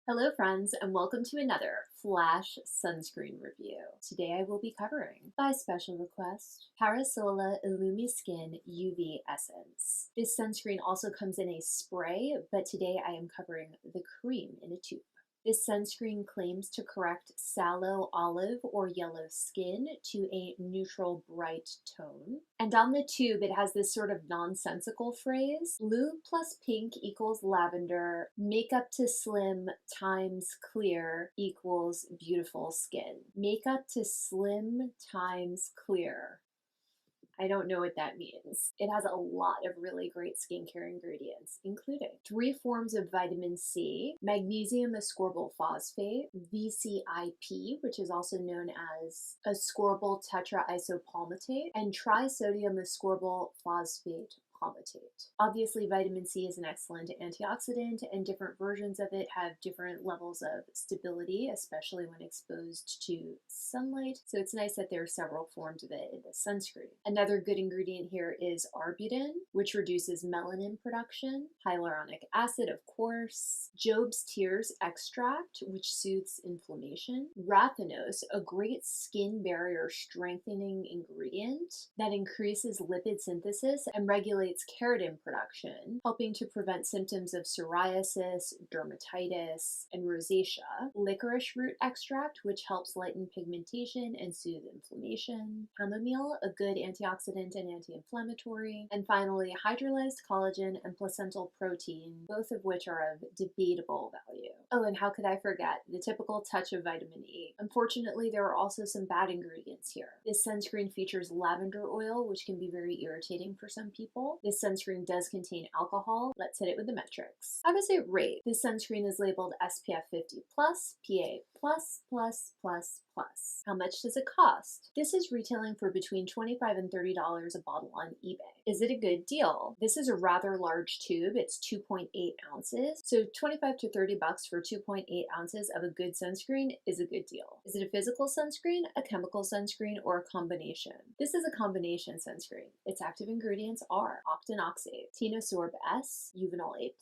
Hello friends, and welcome to another Flash Sunscreen review. Today I will be covering, by special request, Parasola Illumi Skin UV Essence. This sunscreen also comes in a spray, but today I am covering the cream in a tube. This sunscreen claims to correct sallow olive or yellow skin to a neutral bright tone. And on the tube it has this sort of nonsensical phrase, blue plus pink equals lavender, makeup to slim times clear equals beautiful skin. Makeup to slim times clear. I don't know what that means. It has a lot of really great skincare ingredients, including 3 forms of vitamin C, magnesium ascorbyl phosphate, VCIP, which is also known as ascorbyl tetraisopalmitate, and trisodium ascorbyl phosphate palmitate. Obviously, vitamin C is an excellent antioxidant, and different versions of it have different levels of stability, especially when exposed to sunlight. So it's nice that there are several forms of it in the sunscreen. Another good ingredient here is arbutin, which reduces melanin production, hyaluronic acid, of course, Job's tears extract, which soothes inflammation, raffinose, a great skin barrier strengthening ingredient that increases lipid synthesis and regulates keratin production, helping to prevent symptoms of psoriasis, dermatitis, and rosacea. Licorice root extract, which helps lighten pigmentation and soothe inflammation. Chamomile, a good antioxidant and anti-inflammatory. And finally, hydrolyzed collagen and placental protein, both of which are of debatable value. Oh, and how could I forget the typical touch of vitamin E? Unfortunately, there are also some bad ingredients here. This sunscreen features lavender oil, which can be very irritating for some people. This sunscreen does contain alcohol. Let's hit it with the metrics. How does it rate? This sunscreen is labeled SPF 50+, PA+++++. How much does it cost? This is retailing for between $25 and $30 a bottle on eBay. Is it a good deal? This is a rather large tube. It's 2.8 ounces. So 25 to 30 bucks for 2.8 ounces of a good sunscreen is a good deal. Is it a physical sunscreen, a chemical sunscreen, or a combination? This is a combination sunscreen. Its active ingredients are octinoxate, tinosorb S, eugenol A+,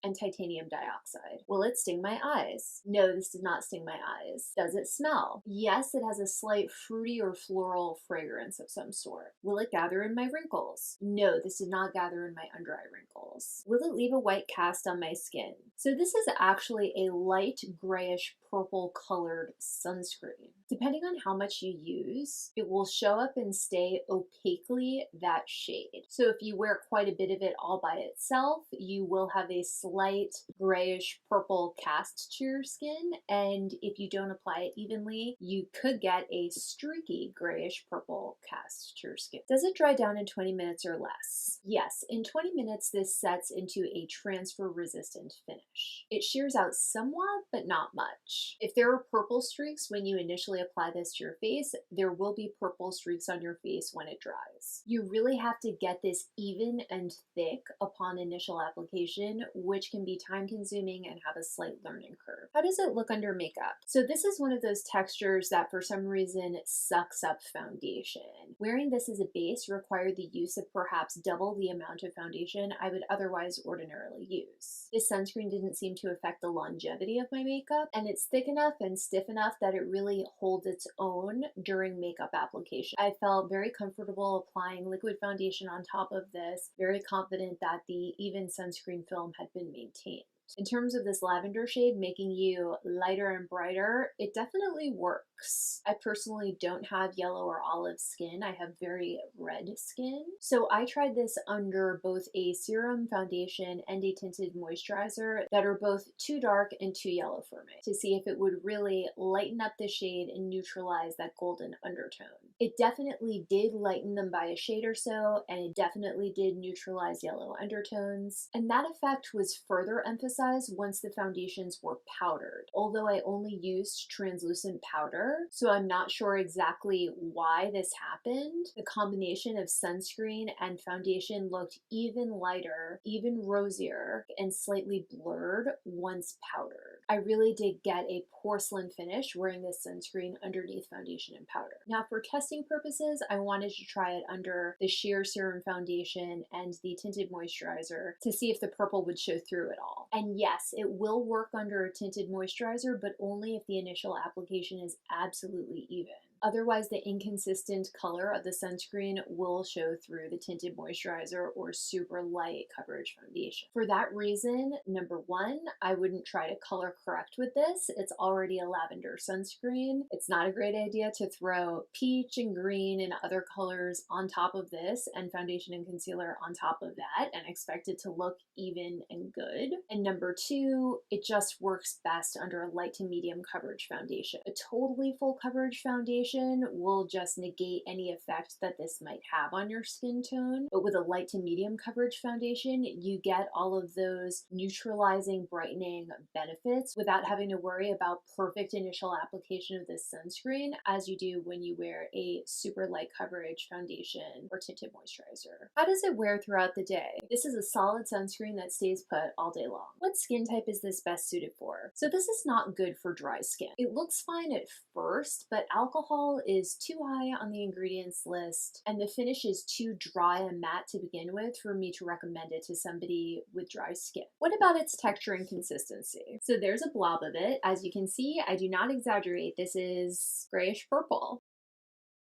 and titanium dioxide. Will it sting my eyes? No, this did not sting my eyes. Does it smell? Yes, it has a slight fruity or floral fragrance of some sort. Will it gather in my wrinkles? No, this did not gather in my under eye wrinkles. Will it leave a white cast on my skin? So this is actually a light grayish purple colored sunscreen. Depending on how much you use, it will show up and stay opaquely that shade. So if you wear quite a bit of it all by itself, you will have a slight grayish purple cast to your skin, and if you don't apply it evenly, you could get a streaky grayish purple cast to your skin. Does it dry down in 20 minutes or less? Yes, in 20 minutes this sets into a transfer resistant finish. It shears out somewhat, but not much. If there are purple streaks when you initially apply this to your face, there will be purple streaks on your face when it dries. You really have to get this even and thick upon initial application, which can be time consuming and have a slight learning curve. How does it look under makeup? So this is one of those textures that for some reason sucks up foundation. Wearing this as a base required the use of perhaps double the amount of foundation I would otherwise ordinarily use. This sunscreen didn't seem to affect the longevity of my makeup, and it's thick enough and stiff enough that it really holds its own during makeup application. I felt very comfortable applying liquid foundation on top of this, very confident that the even sunscreen film had been maintained. In terms of this lavender shade making you lighter and brighter, it definitely works. I personally don't have yellow or olive skin. I have very red skin. So I tried this under both a serum foundation and a tinted moisturizer that are both too dark and too yellow for me, to see if it would really lighten up the shade and neutralize that golden undertone. It definitely did lighten them by a shade or so, and it definitely did neutralize yellow undertones. And that effect was further emphasized once the foundations were powdered, although I only used translucent powder, so I'm not sure exactly why this happened. The combination of sunscreen and foundation looked even lighter, even rosier, and slightly blurred once powdered. I really did get a porcelain finish wearing this sunscreen underneath foundation and powder. Now for testing purposes, I wanted to try it under the sheer serum foundation and the tinted moisturizer to see if the purple would show through at all. And And yes, it will work under a tinted moisturizer, but only if the initial application is absolutely even. Otherwise, the inconsistent color of the sunscreen will show through the tinted moisturizer or super light coverage foundation. For that reason, number one, I wouldn't try to color correct with this. It's already a lavender sunscreen. It's not a great idea to throw peach and green and other colors on top of this and foundation and concealer on top of that and expect it to look even and good. And number two, it just works best under a light to medium coverage foundation. A totally full coverage foundation will just negate any effect that this might have on your skin tone. But with a light to medium coverage foundation, you get all of those neutralizing, brightening benefits without having to worry about perfect initial application of this sunscreen as you do when you wear a super light coverage foundation or tinted moisturizer. How does it wear throughout the day? This is a solid sunscreen that stays put all day long. What skin type is this best suited for? So this is not good for dry skin. It looks fine at first, but alcohol is too high on the ingredients list and the finish is too dry and matte to begin with for me to recommend it to somebody with dry skin. What about its texture and consistency? So there's a blob of it. As you can see, I do not exaggerate. This is grayish purple.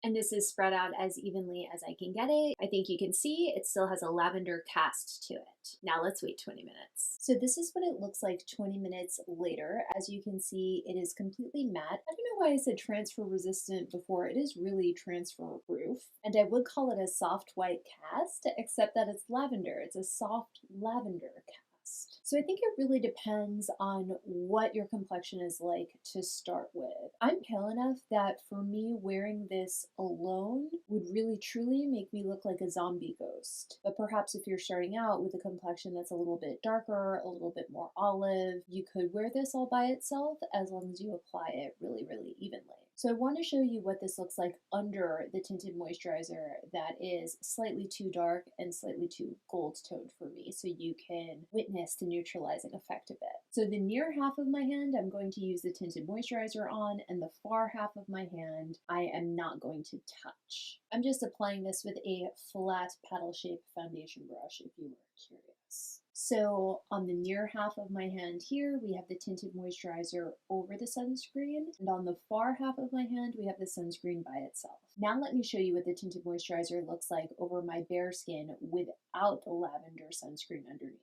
And this is spread out as evenly as I can get it. I think you can see it still has a lavender cast to it. Now let's wait 20 minutes. So this is what it looks like 20 minutes later. As you can see, it is completely matte. I don't know why I said transfer resistant before. It is really transfer proof. And I would call it a soft white cast, except that it's lavender. It's a soft lavender cast. So I think it really depends on what your complexion is like to start with. I'm pale enough that for me, wearing this alone would really truly make me look like a zombie ghost. But perhaps if you're starting out with a complexion that's a little bit darker, a little bit more olive, you could wear this all by itself as long as you apply it really, really evenly. So I want to show you what this looks like under the tinted moisturizer that is slightly too dark and slightly too gold toned for me, so you can witness the neutralizing effect of it. So the near half of my hand I'm going to use the tinted moisturizer on, and the far half of my hand I am not going to touch. I'm just applying this with a flat paddle-shaped foundation brush if you were curious. So on the near half of my hand here, we have the tinted moisturizer over the sunscreen, and on the far half of my hand, we have the sunscreen by itself. Now let me show you what the tinted moisturizer looks like over my bare skin without the lavender sunscreen underneath.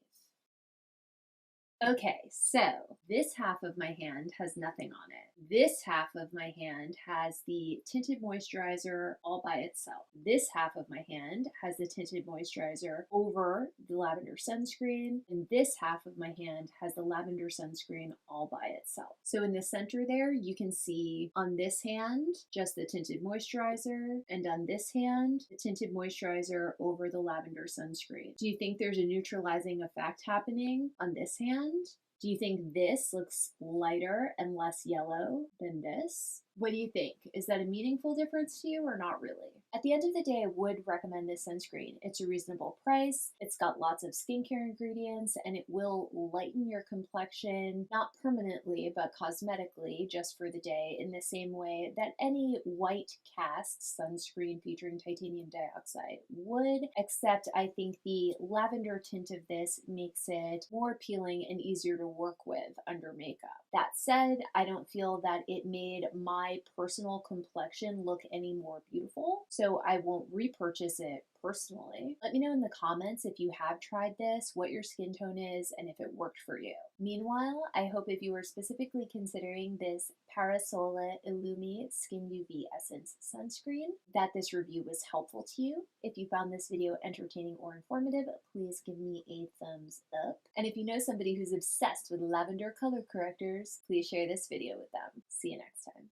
Okay, so this half of my hand has nothing on it. This half of my hand has the tinted moisturizer all by itself. This half of my hand has the tinted moisturizer over the lavender sunscreen, and this half of my hand has the lavender sunscreen all by itself. So in the center there, you can see on this hand, just the tinted moisturizer, and on this hand, the tinted moisturizer over the lavender sunscreen. Do you think there's a neutralizing effect happening on this hand? Do you think this looks lighter and less yellow than this? What do you think? Is that a meaningful difference to you or not really? At the end of the day, I would recommend this sunscreen. It's a reasonable price, it's got lots of skincare ingredients, and it will lighten your complexion, not permanently, but cosmetically, just for the day, in the same way that any white cast sunscreen featuring titanium dioxide would, except I think the lavender tint of this makes it more appealing and easier to work with under makeup. That said, I don't feel that it made my personal complexion look any more beautiful, so I won't repurchase it personally. Let me know in the comments if you have tried this, what your skin tone is, and if it worked for you. Meanwhile, I hope if you were specifically considering this Parasola Illumi Skin UV Essence Sunscreen, that this review was helpful to you. If you found this video entertaining or informative, please give me a thumbs up. And if you know somebody who's obsessed with lavender color correctors, please share this video with them. See you next time.